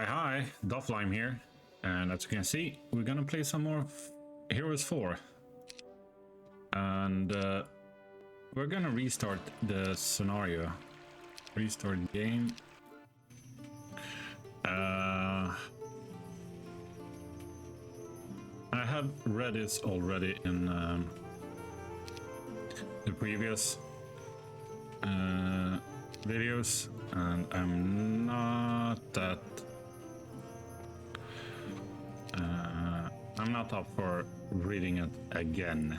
Hi, Doffelheim here, and as you can see, we're gonna play some more Hereos 4, and we're gonna restart the scenario, restart game. I have read this already in the previous videos, and I'm not that I'm not up for reading it again.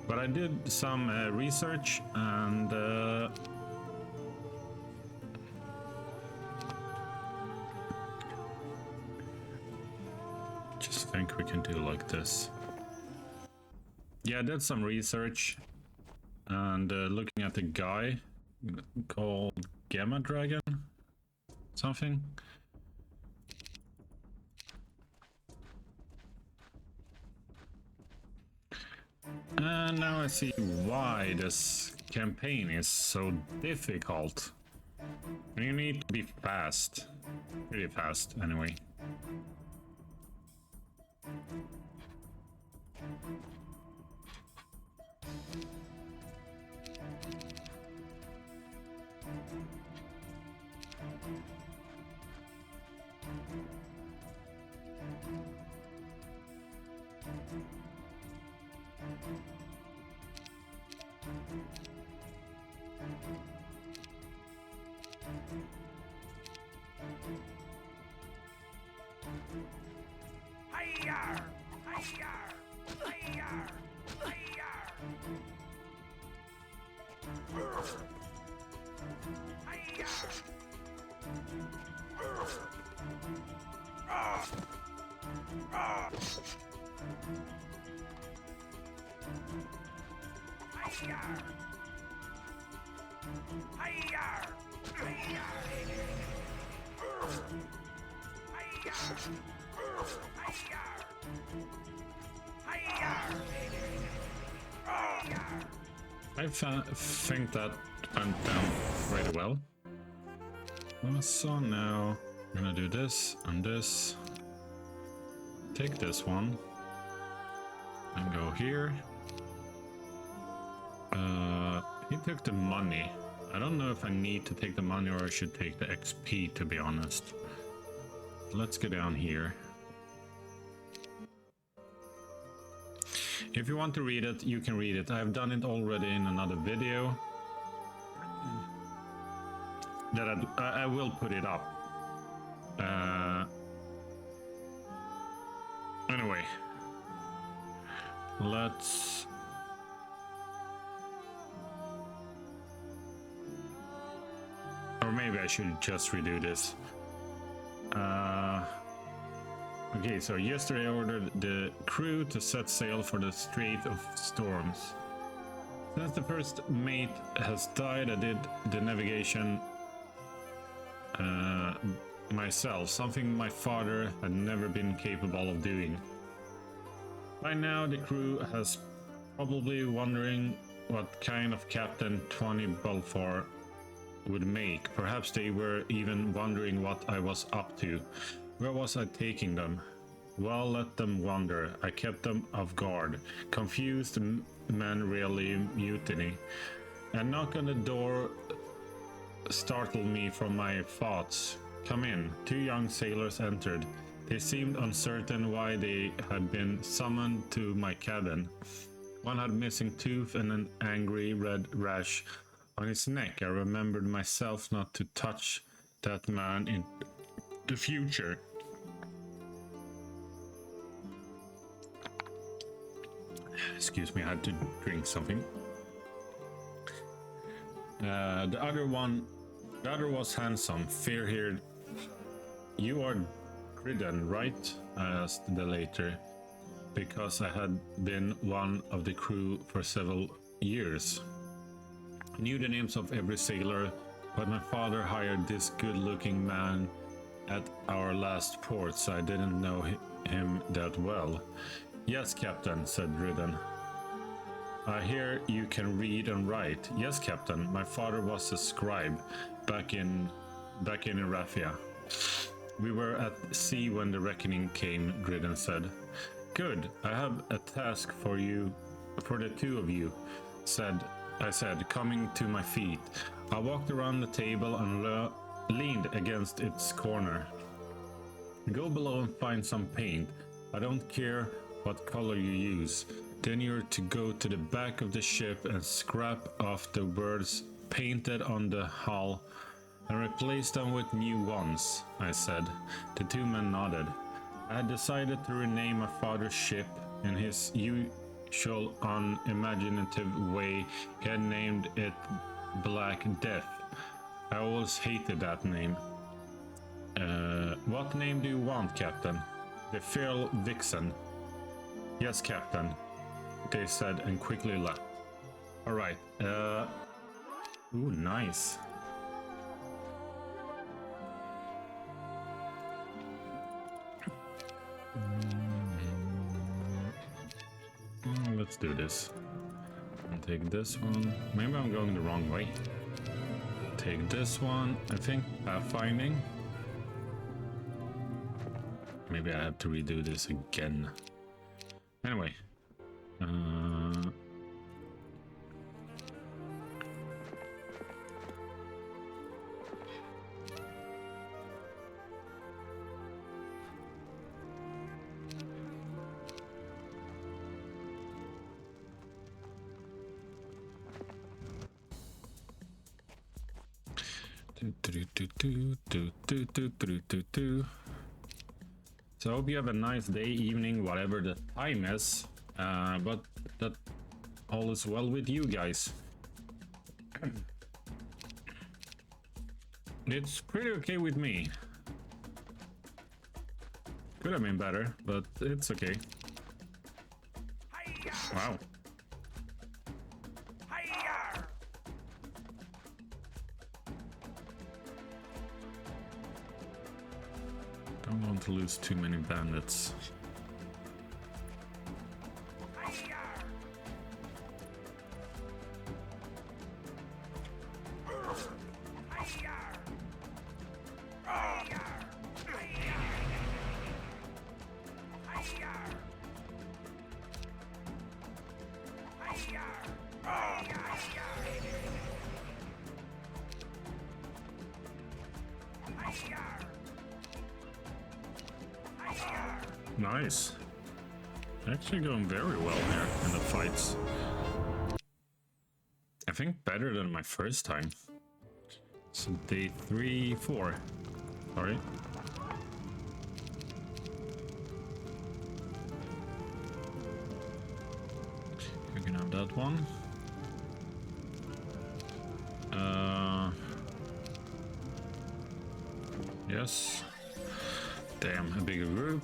But I did some research, and just think we can do like this. Yeah, I did some research, and looking at the guy called Gamma Dragon something. And now I see why this campaign is so difficult. You need to be fast. Pretty fast, anyway. I think that went down pretty well. So now I'm gonna do this and this. Take this one and go here. He took the money. I don't know if I need to take the money or I should take the XP, to be honest. Let's go down here. If you want to read it, you can read it. I've done it already in another video. That I will put it up. Anyway, let's... Or maybe I should just redo this. Okay, so yesterday I ordered the crew to set sail for the Strait of Storms. Since the first mate has died, I did the navigation myself, something my father had never been capable of doing. By now the crew has probably wondering what kind of captain Tony Balfour would make. Perhaps they were even wondering what I was up to. Where was I taking them? Well, let them wonder. I kept them off guard. Confused men really mutiny. A knock on the door startled me from my thoughts. Come in. Two young sailors entered. They seemed uncertain why they had been summoned to my cabin. One had missing tooth and an angry red rash on his neck. I remembered myself not to touch that man in the future. Excuse me, I had to drink something. The other was handsome, fair-haired. You are Ridden, right? I asked the later, because I had been one of the crew for several years. I knew the names of every sailor, but my father hired this good-looking man at our last port, so I didn't know him that well. Yes, Captain, said Ridden. I hear you can read and write. Yes, Captain. My father was a scribe back in Raphia. We were at sea when the reckoning came, Gridden said. Good. I have a task for you, for the two of you, I said, coming to my feet. I walked around the table and leaned against its corner. Go below and find some paint. I don't care what color you use. Then you're to go to the back of the ship and scrap off the words painted on the hull and replace them with new ones, I said. The two men nodded. I had decided to rename my father's ship in his usual unimaginative way. He had named it Black Death. I always hated that name. What name do you want, Captain? The Feral Vixen. Yes, Captain, they said and quickly left. Alright, ooh, nice. Let's do this. I'll take this one. Maybe I'm going the wrong way. Take this one. I think pathfinding. Maybe I have to redo this again. Anyway. So I hope you have a nice day, evening, whatever the time is. But that all is well with you guys. It's pretty okay with me. Could have been better, but it's okay. Wow. Don't want to lose too many bandits. Nice. Actually going very well here in the fights. I think better than my first time. So day 3, 4. Sorry. You can have that one. Yes. Damn, a bigger group.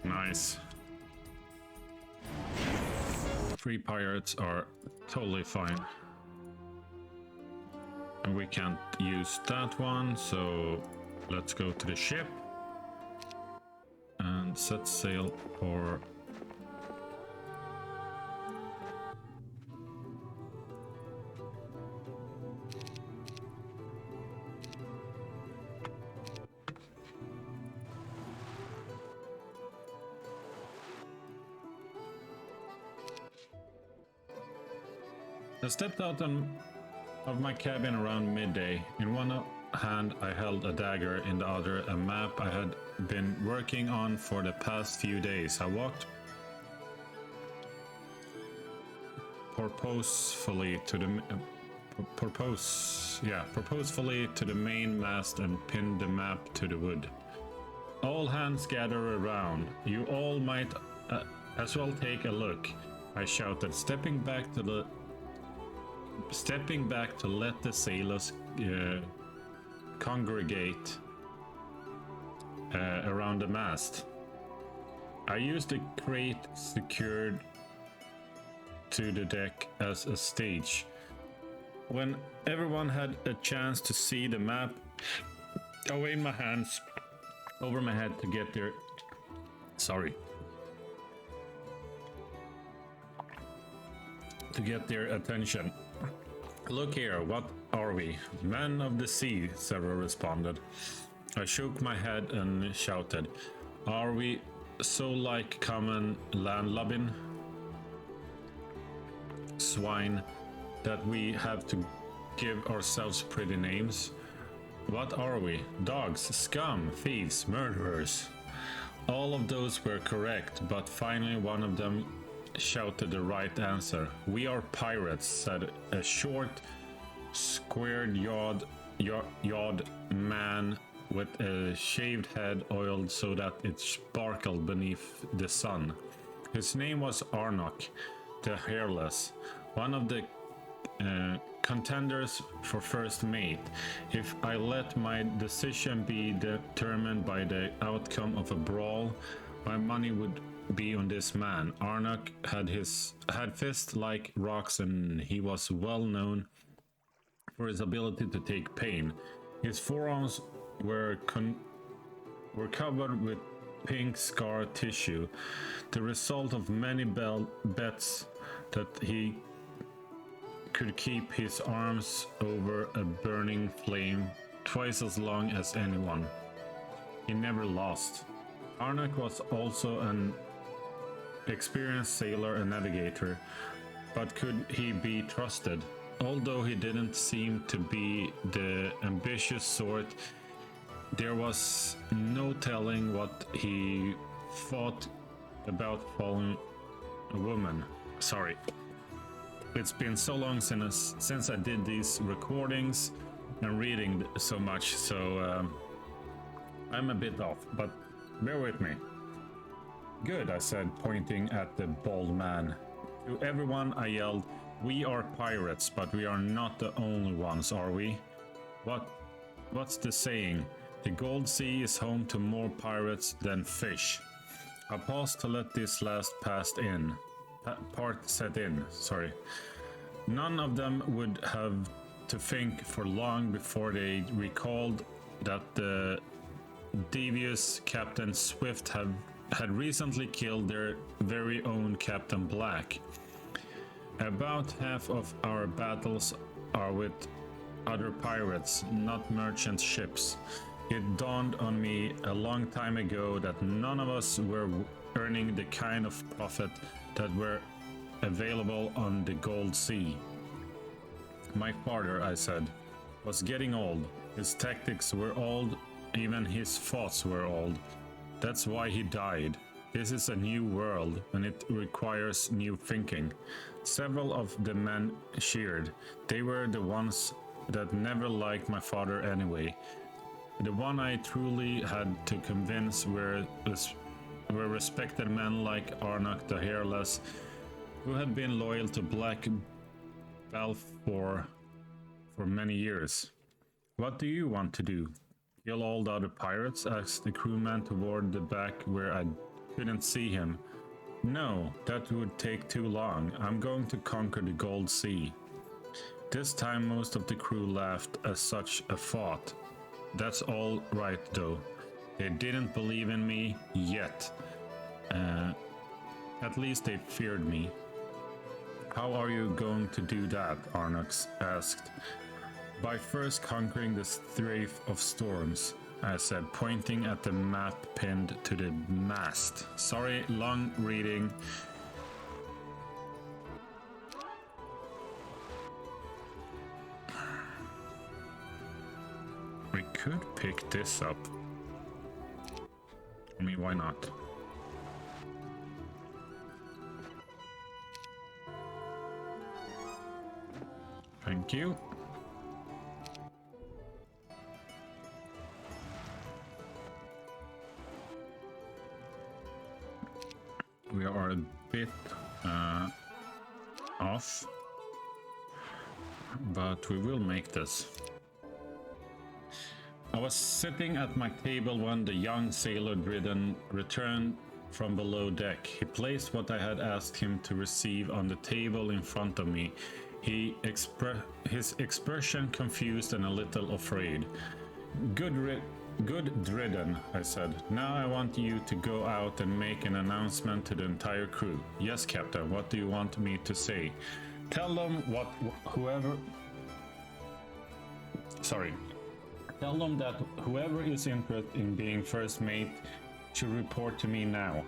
Nice. 3 pirates are totally fine. And we can't use that one, so let's go to the ship and set sail for I stepped out of my cabin around midday. In one hand I held a dagger, in the other a map I had been working on for the past few days. I walked purposefully to the main mast and pinned the map to the wood. All hands gather around. You all might as well take a look, I shouted, stepping back to let the sailors congregate around the mast. I used a crate secured to the deck as a stage. When everyone had a chance to see the map, I waved my hands over my head to get their attention. Look here, what are we? Men of the sea, several responded. I shook my head and shouted, are we so like common landlubbing swine that we have to give ourselves pretty names? What are we? Dogs, scum, thieves, murderers. All of those were correct, but finally one of them shouted the right answer. We are pirates, said a short, squared-jawed man with a shaved head oiled so that it sparkled beneath the sun. His name was Arnok the Hairless, one of the contenders for first mate. If I let my decision be determined by the outcome of a brawl, my money would be on this man. Arnok had fists like rocks, and he was well known for his ability to take pain. His forearms were covered with pink scar tissue, the result of many bets that he could keep his arms over a burning flame twice as long as anyone. He never lost. Arnok was also an experienced sailor and navigator, but could he be trusted? Although he didn't seem to be the ambitious sort, there was no telling what he thought about following a woman. Sorry. It's been so long since I did these recordings and reading so much, so I'm a bit off, but bear with me. Good, I said, pointing at the bald man. To everyone I yelled, we are pirates, but we are not the only ones, are we? What's the saying? The Gold Sea is home to more pirates than fish. I paused to let this last part set in. None of them would have to think for long before they recalled that the devious Captain Swift had recently killed their very own Captain Black. About half of our battles are with other pirates, not merchant ships. It dawned on me a long time ago that none of us were earning the kind of profit that were available on the Gold Sea. My father, I said, was getting old. His tactics were old, even his thoughts were old. That's why he died. This is a new world, and it requires new thinking. Several of the men cheered. They were the ones that never liked my father anyway. The one I truly had to convince were respected men like Arnok the Hairless, who had been loyal to Black Balfour for many years. What do you want to do? Kill all the other pirates? Asked the crewman toward the back where I couldn't see him. No, that would take too long. I'm going to conquer the Gold Sea. This time most of the crew laughed at such a thought. That's all right though. They didn't believe in me yet. At least they feared me. How are you going to do that? Arnox asked. By first conquering the Trough of Storms, I said, pointing at the map pinned to the mast. Sorry, long reading. We could pick this up. I mean, why not? Thank you. We are a bit off, but we will make this. I was sitting at my table when the young sailor Dridden returned from below deck. He placed what I had asked him to receive on the table in front of me. His expression confused and a little afraid. Good Dridden, I said. Now I want you to go out and make an announcement to the entire crew. Yes, Captain, what do you want me to say? Tell them Tell them that whoever is interested in being first mate should report to me now.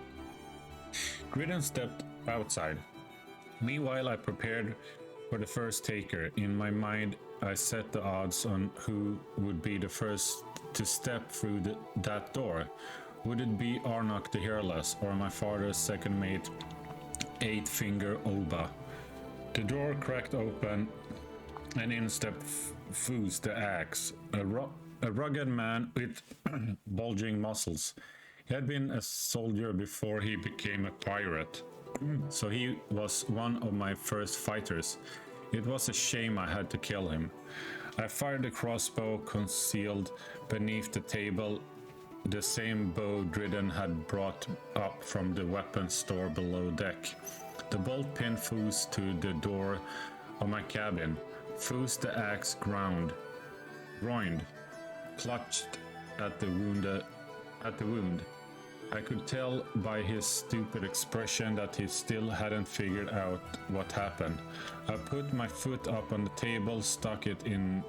Dridden stepped outside. Meanwhile, I prepared for the first taker. In my mind, I set the odds on who would be the first to step through that door. Would it be Arnok the Hairless or my father's second mate, Eight Finger Olba? The door cracked open and in stepped Foos the Axe, a rugged man with bulging muscles. He had been a soldier before he became a pirate, so he was one of my first fighters. It was a shame I had to kill him. I fired the crossbow concealed beneath the table, the same bow Dridden had brought up from the weapons store below deck. The bolt pinned Foos to the door of my cabin. Foos the Axe groined, clutched at the wound. I could tell by his stupid expression that he still hadn't figured out what happened. I put my foot up on the table, stuck it in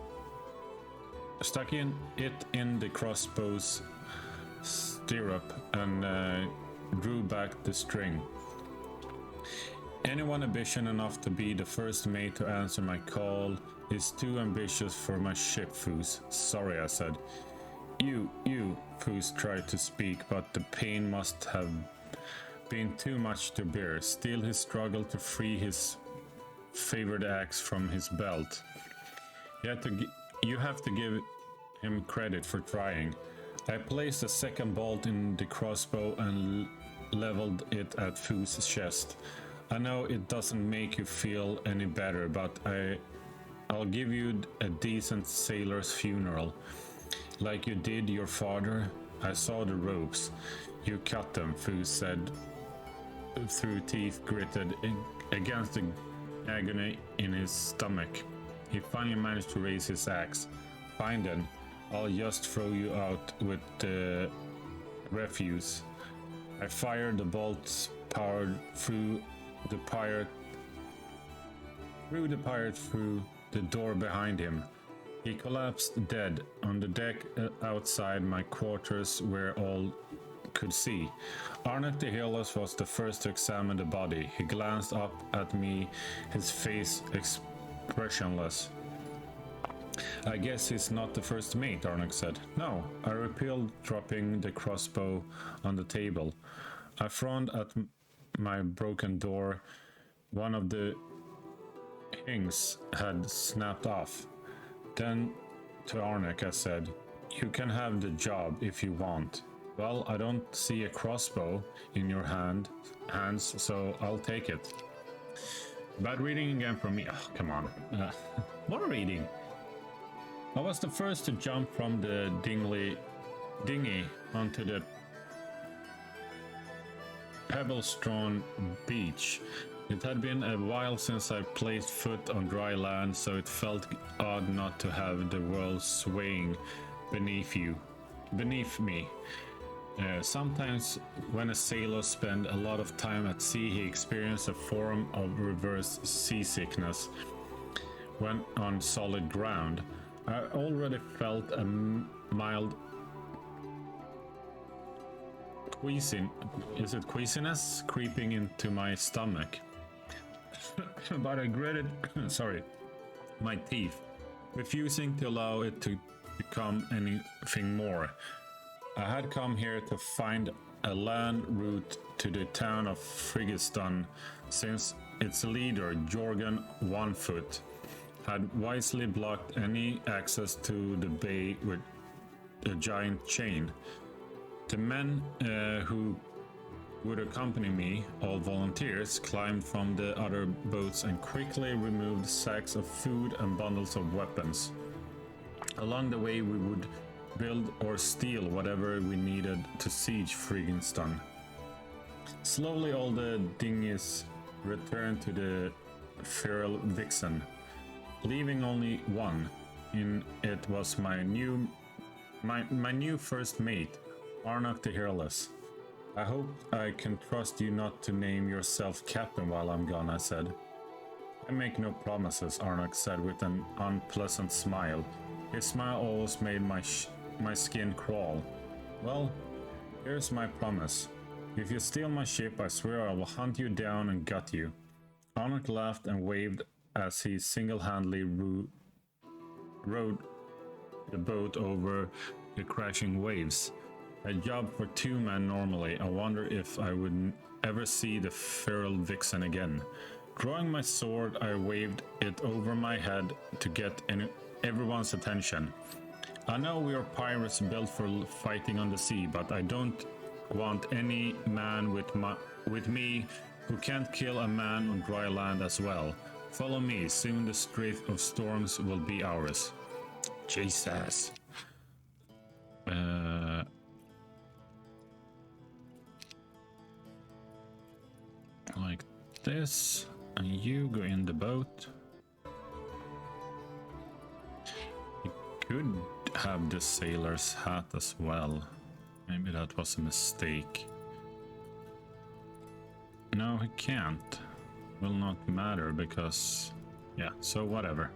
the crossbow's stirrup, and drew back the string. Anyone ambitious enough to be the first mate to answer my call is too ambitious for my ship, Foos. Sorry, I said. You, Foos tried to speak, but the pain must have been too much to bear. Still, he struggled to free his favorite axe from his belt. You have to give him credit for trying. I placed a second bolt in the crossbow and leveled it at Foos' chest. I know it doesn't make you feel any better, but I'll give you a decent sailor's funeral. Like you did your father. I saw the ropes. You cut them, Foos said, through teeth gritted against the agony in his stomach. He finally managed to raise his axe. Fine then, I'll just throw you out with the refuse. I fired the bolts powered through the pirate through the door behind him. He collapsed dead on the deck outside my quarters where all could see. Arnok the Hairless was the first to examine the body. He glanced up at me, his face expressionless. I guess he's not the first mate, Arnok said. No, I repealed, dropping the crossbow on the table. I frowned at my broken door. One of the hinges had snapped off. Then to Arnok I said, you can have the job if you want. Well, I don't see a crossbow in your hands, so I'll take it. Bad reading again from me. Oh, come on. More reading. I was the first to jump from the dinghy onto the pebble-strewn beach. It had been a while since I placed foot on dry land, so it felt odd not to have the world swaying beneath me. Sometimes when a sailor spends a lot of time at sea, he experiences a form of reverse seasickness when on solid ground. I already felt a mild queasiness creeping into my stomach. But I gritted my teeth, refusing to allow it to become anything more. I had come here to find a land route to the town of Frigiston, since its leader, Jorgen Onefoot, had wisely blocked any access to the bay with a giant chain. The men who would accompany me, all volunteers, climbed from the other boats and quickly removed sacks of food and bundles of weapons. Along the way we would build or steal whatever we needed to siege Frigiston. Slowly all the dinghies returned to the feral Vixen, leaving only one. In it was my new first mate, Arnok the Hairless. I hope I can trust you not to name yourself captain while I'm gone, I said. I make no promises, Arnok said with an unpleasant smile. His smile always made my skin crawl. Well, here's my promise. If you steal my ship, I swear I will hunt you down and gut you. Arnok laughed and waved as he single-handedly rowed the boat over the crashing waves. A job for 2 men normally. I wonder if I would ever see the feral Vixen again. Drawing my sword, I waved it over my head to get everyone's attention. I know we are pirates built for fighting on the sea, but I don't want any man with me who can't kill a man on dry land as well. Follow me, soon the Strait of Storms will be ours. Jesus. Like this, and you go in the boat. You could have the sailor's hat as well. Maybe that was a mistake. No, he can't. Will not matter because... yeah, so whatever.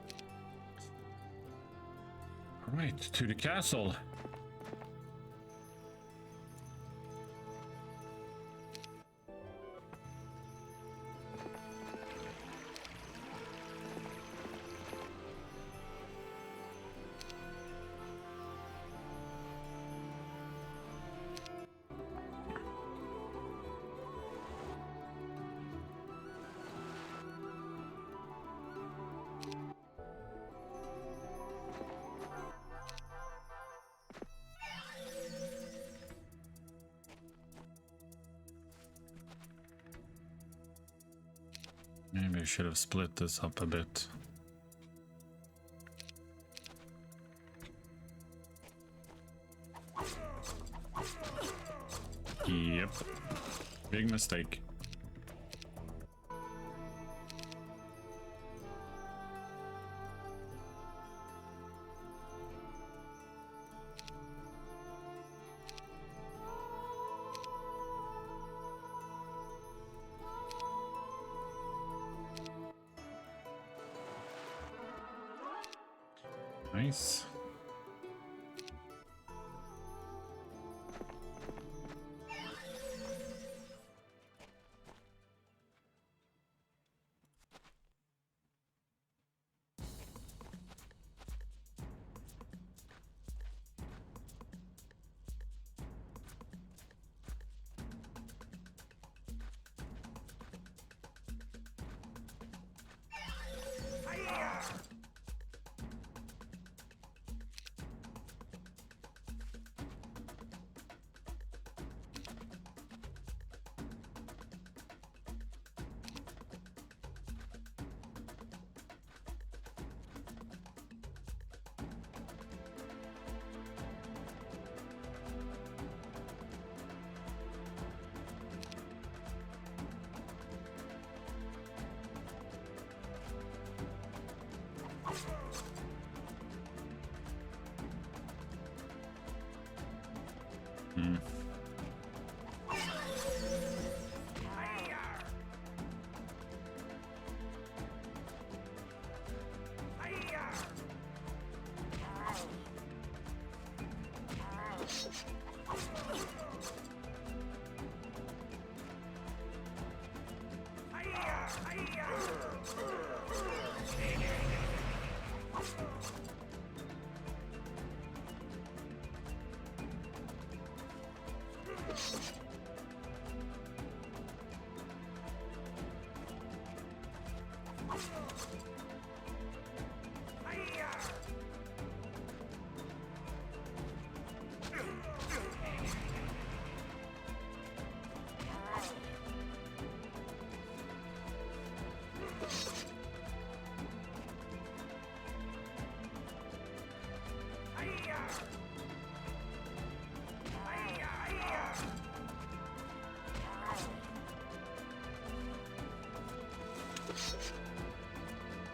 Alright, to the castle. Maybe I should have split this up a bit. Yep. Big mistake. Nice. Hmm.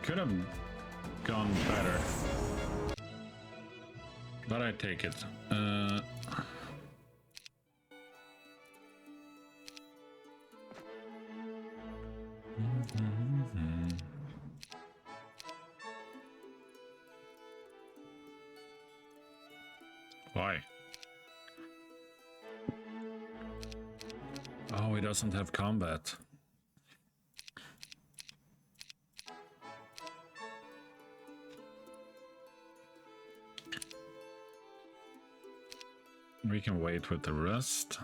Could have gone better, but I take it. Why? Oh, he doesn't have combat. We can wait with the rest.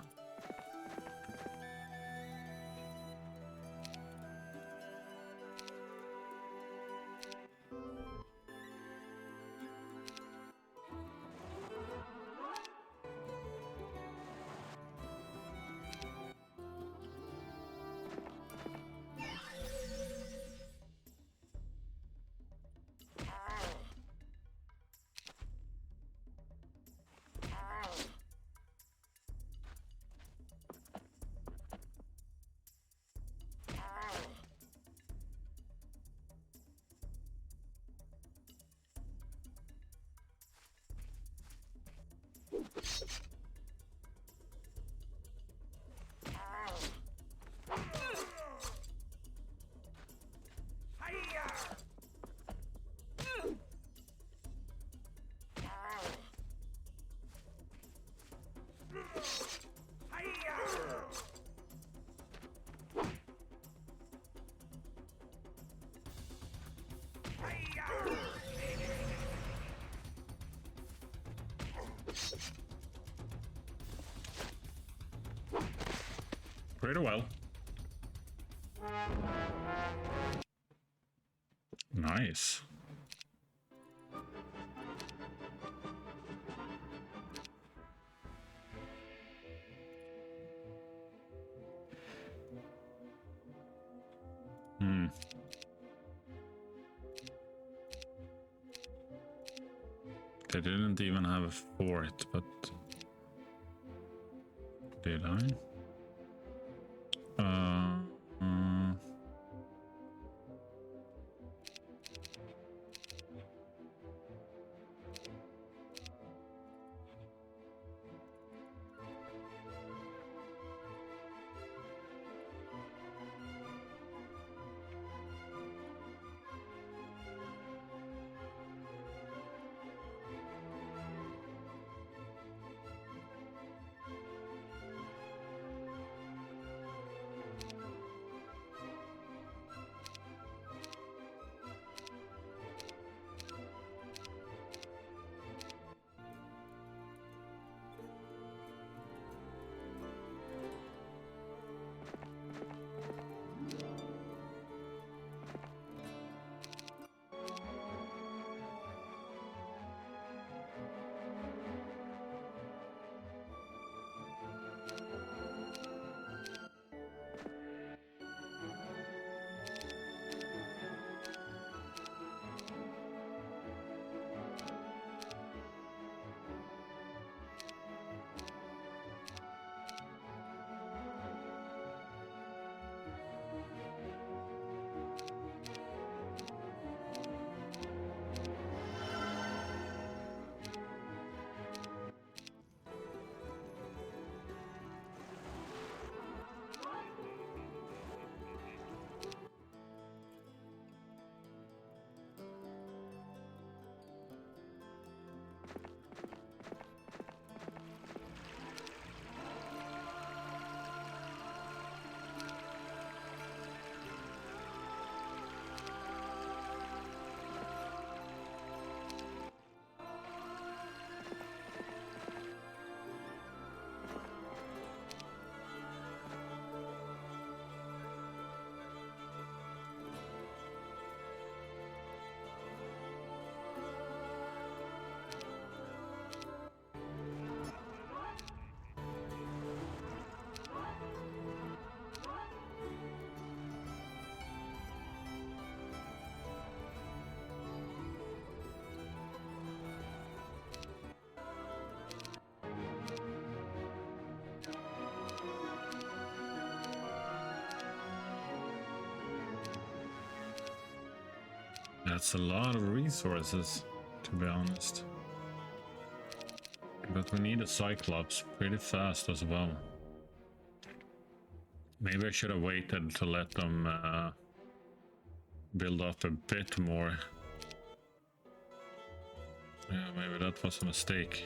Pretty well. Nice. They didn't even have a fort, but did I? That's a lot of resources, to be honest. But we need a Cyclops pretty fast as well. Maybe I should have waited to let them build up a bit more. Yeah, maybe that was a mistake.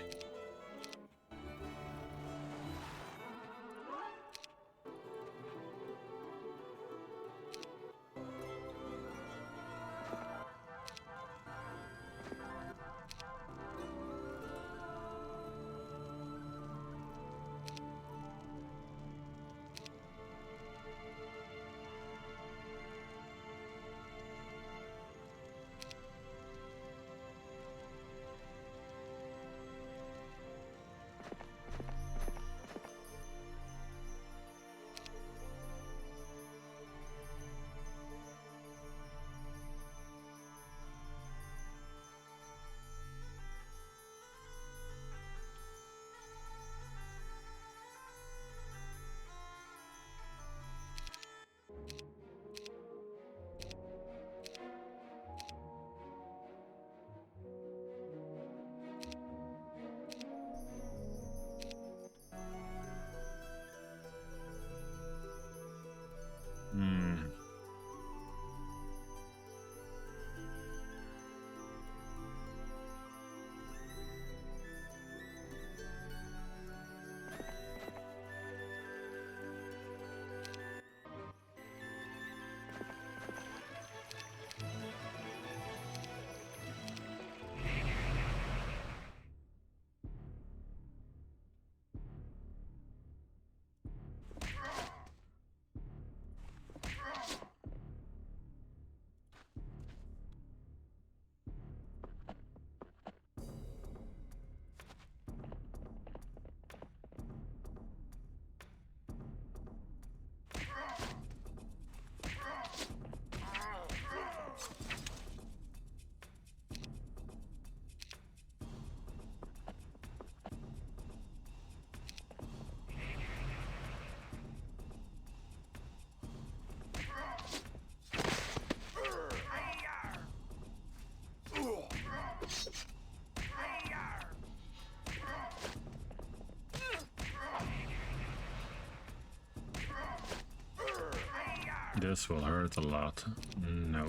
This will hurt a lot. No.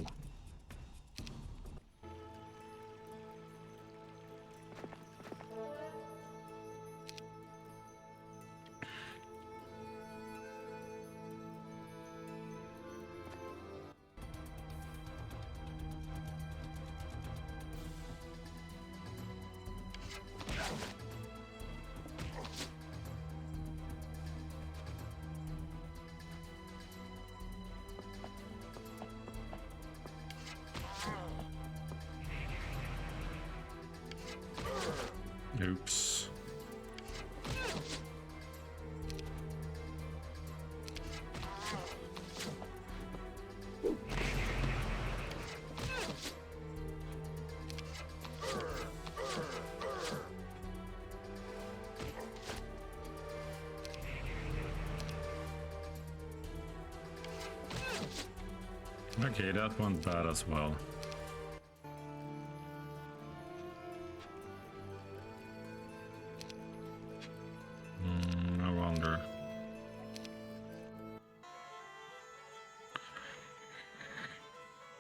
Oops. Okay, that one's bad as well. No wonder.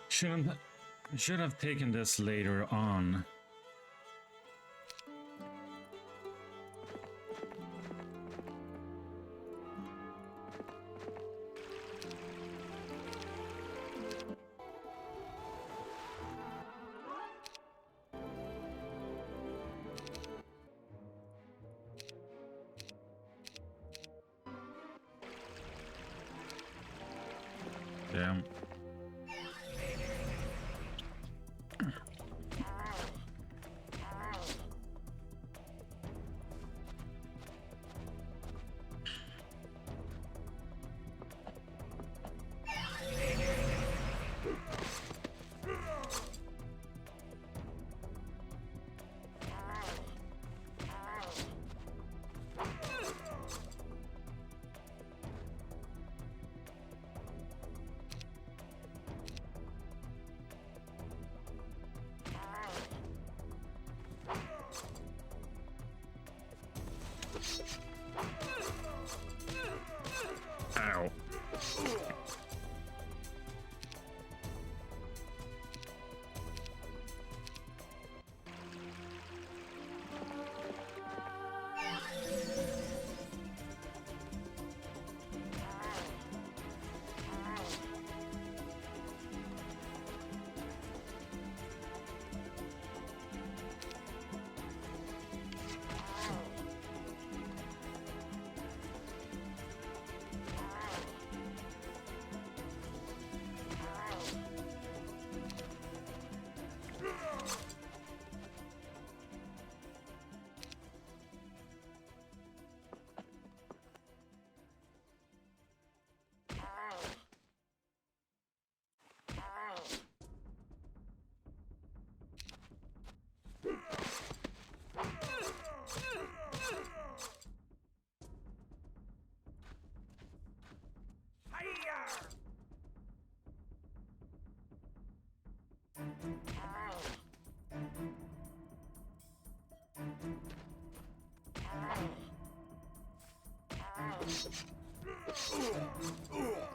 Should have taken this later on. Damn.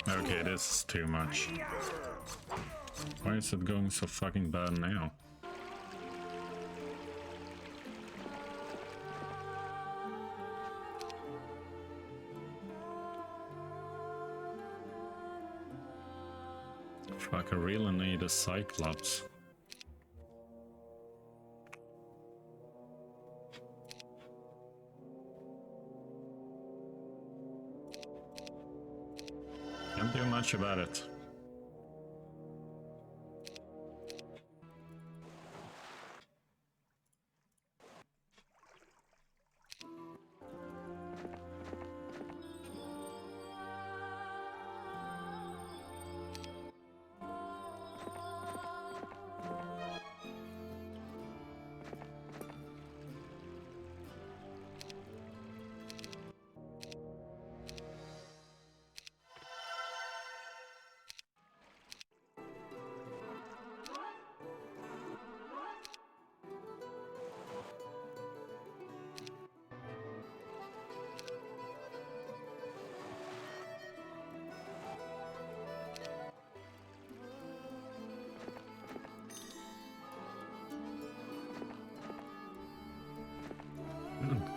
Okay, this is too much. Why is it going so fucking bad now? Fuck, I really need a Cyclops. Can't do much about it.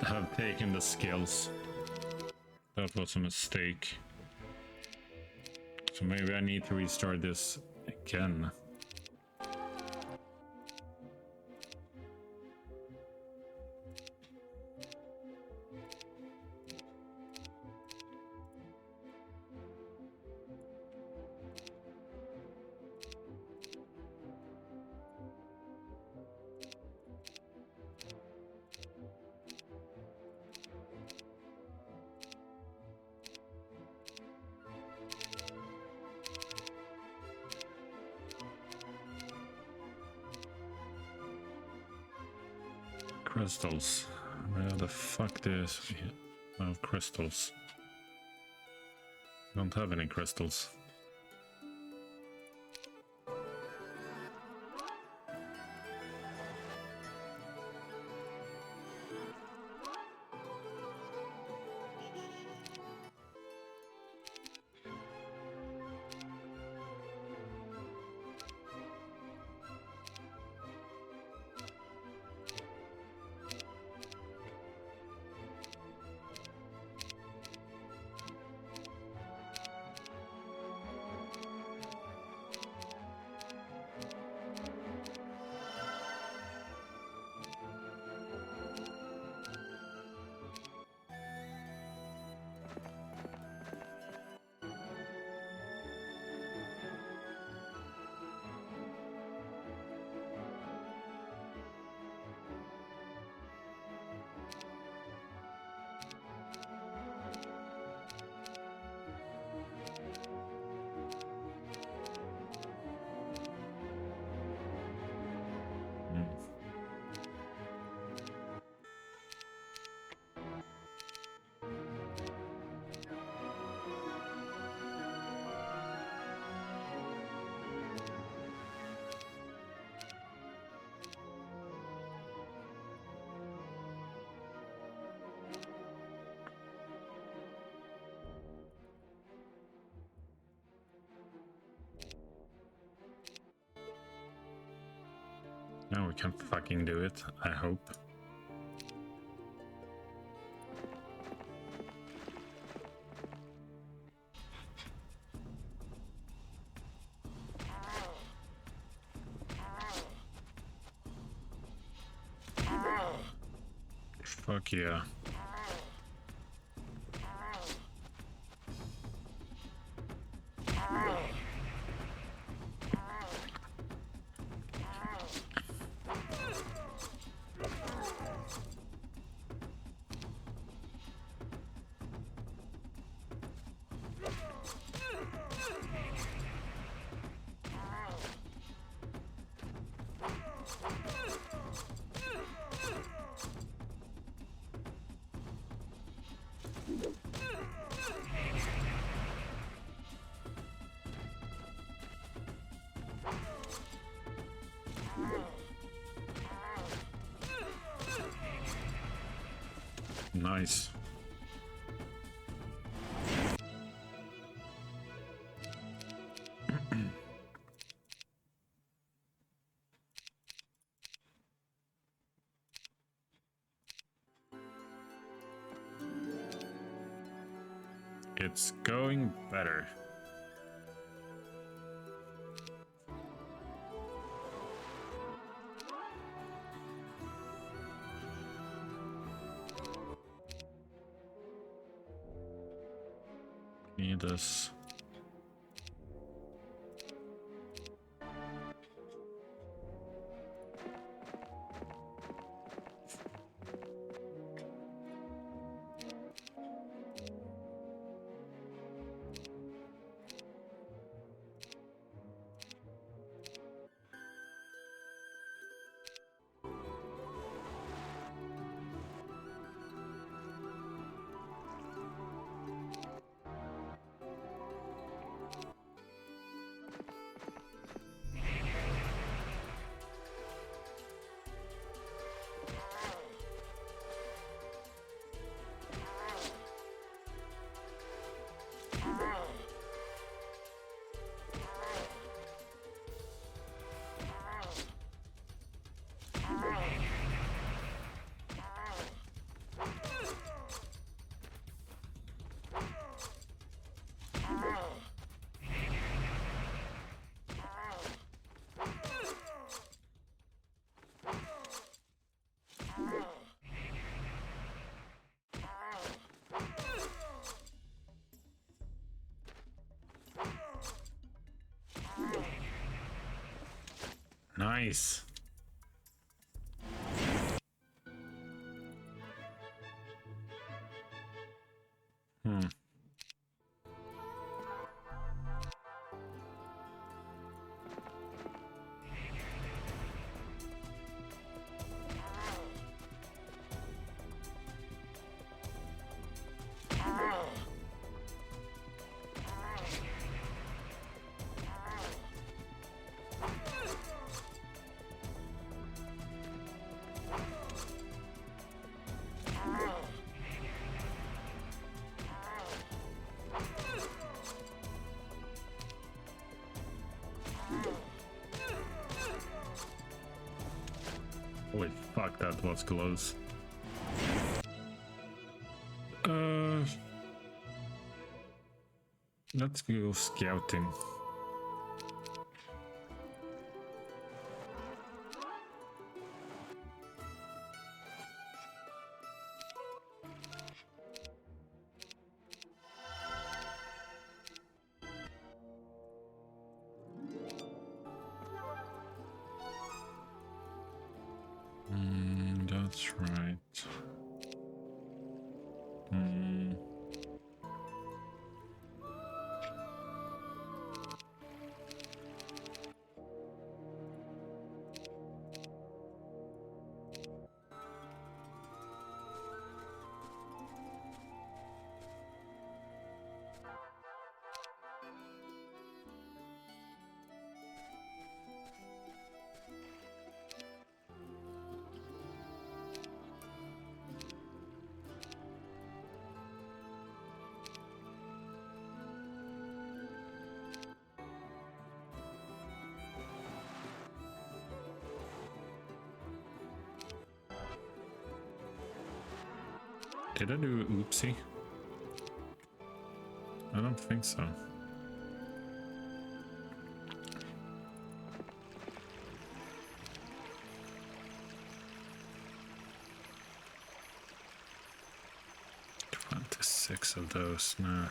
Have taken the skills. That was a mistake. So maybe I need to restart this again. Crystals. Where the fuck is I have crystals? Don't have any crystals. Now we can fucking do it, I hope. Fuck yeah. Nice. it's going better. Need this. Nice. Holy fuck, that was close. Let's go scouting. That's right. Did I do oopsie? I don't think so. Six of those, nah.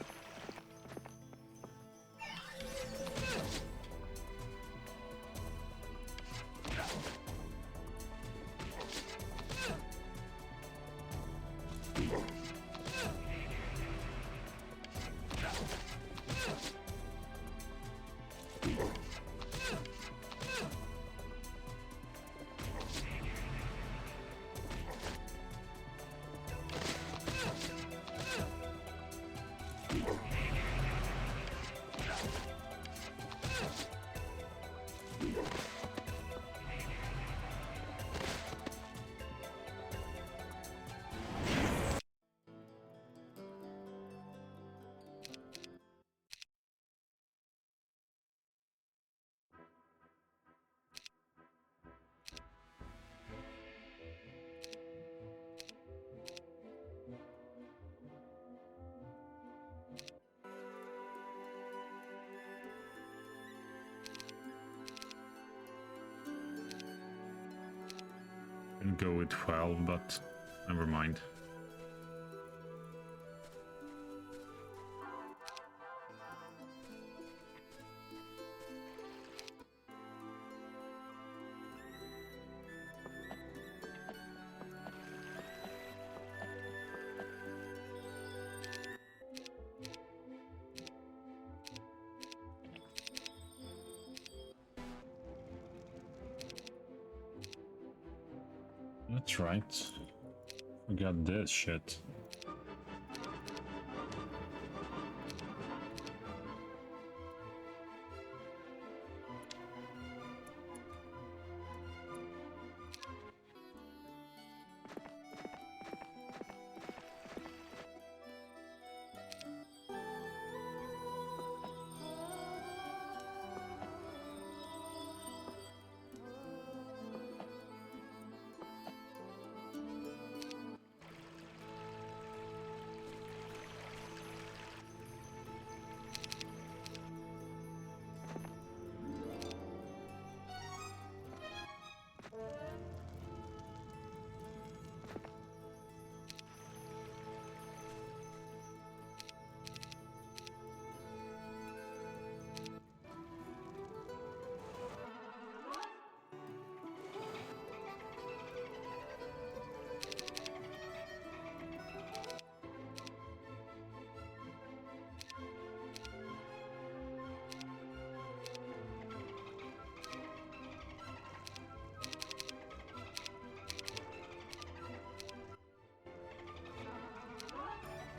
go with 12, but never mind. That's right. We got this shit.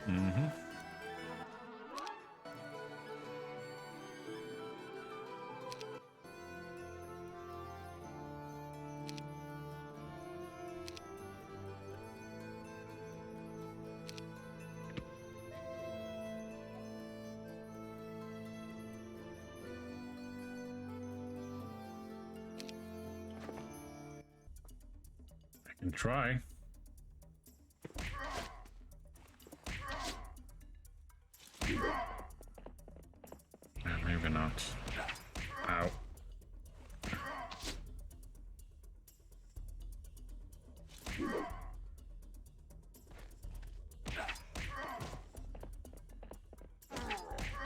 Mm-hmm. I can try. Maybe not. Ow.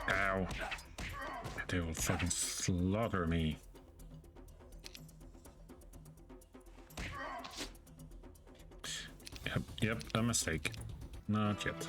Ow. They will fucking slaughter me. Yep, a mistake. Not yet.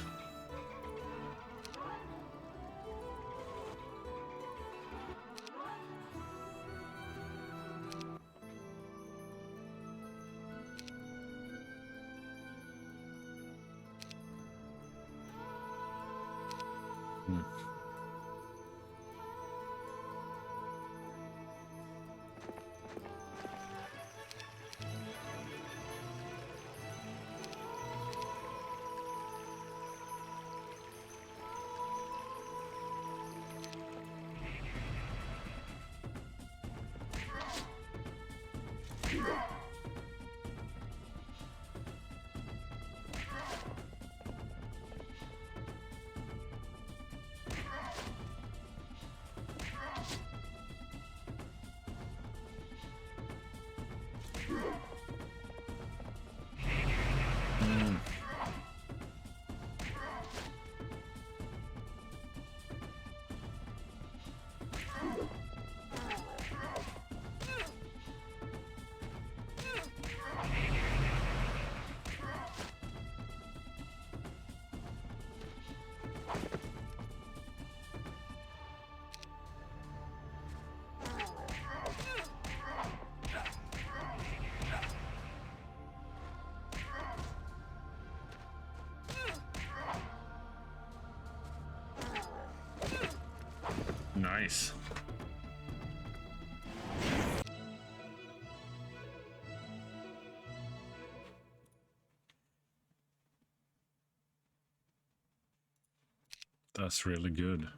Nice. That's really good.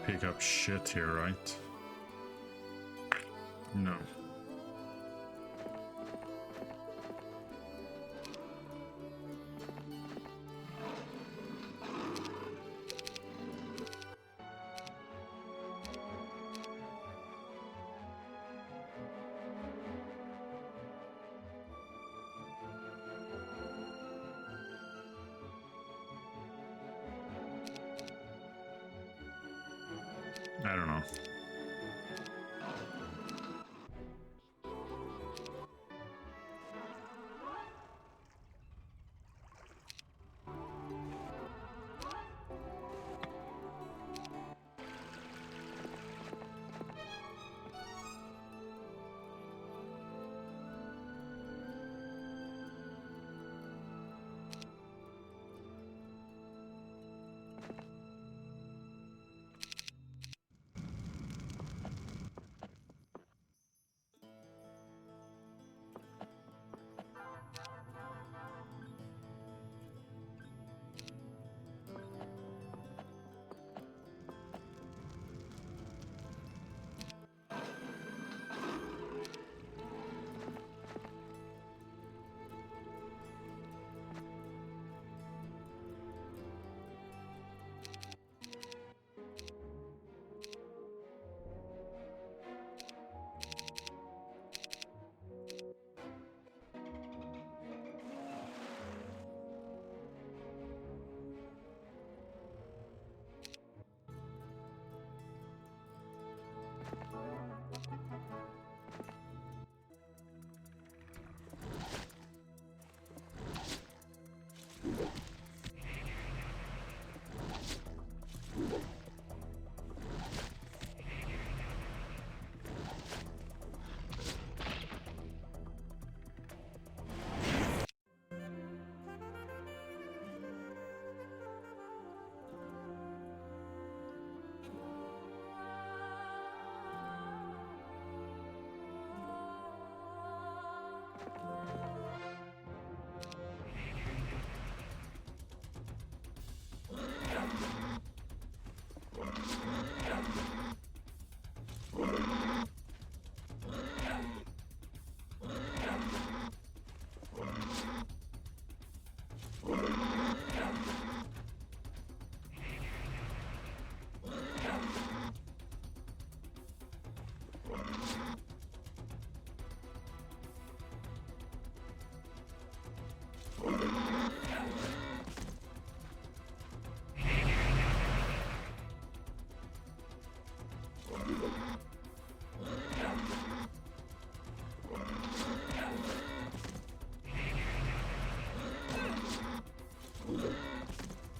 pick up shit here, right? No. I don't know.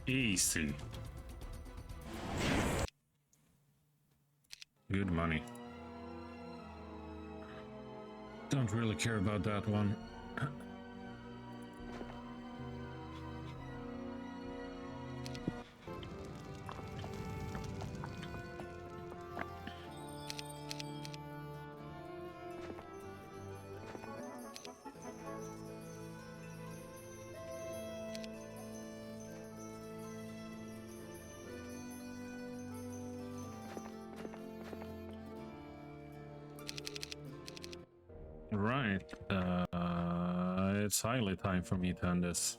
Easy. Good money. Don't really care about that one. Right. It's highly time for me to end this.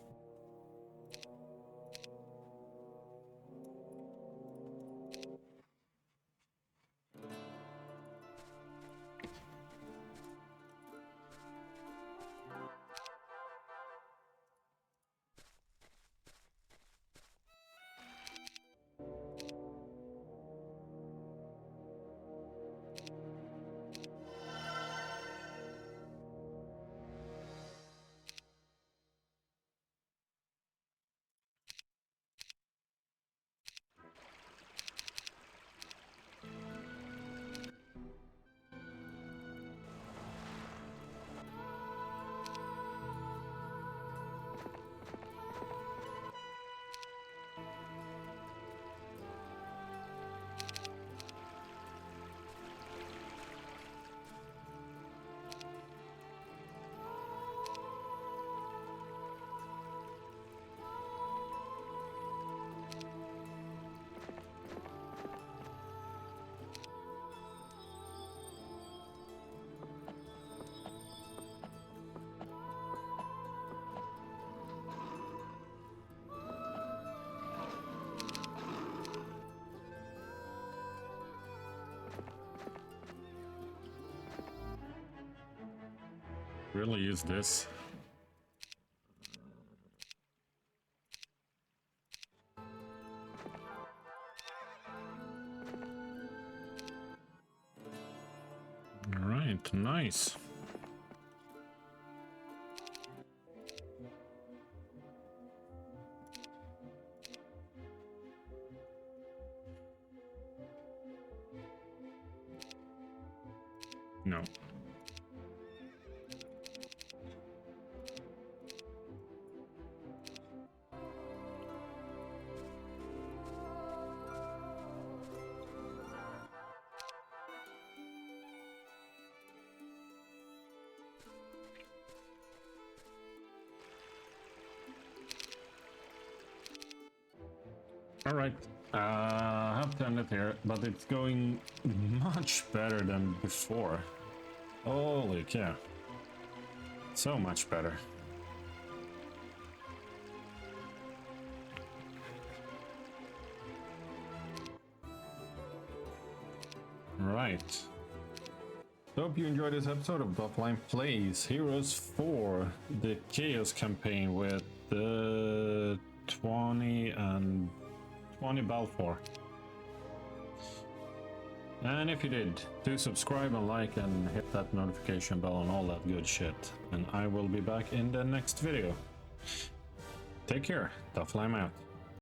really use this. All right, nice. No. All right, I have to end it here, but it's going much better than before. Holy cow. So much better. Right. So hope you enjoyed this episode of Doffelheim Plays Heroes 4, the Chaos campaign with the 20 and 20 Balfour. And if you did, do subscribe and like and hit that notification bell and all that good shit. And I will be back in the next video. Take care. Doffelheim out.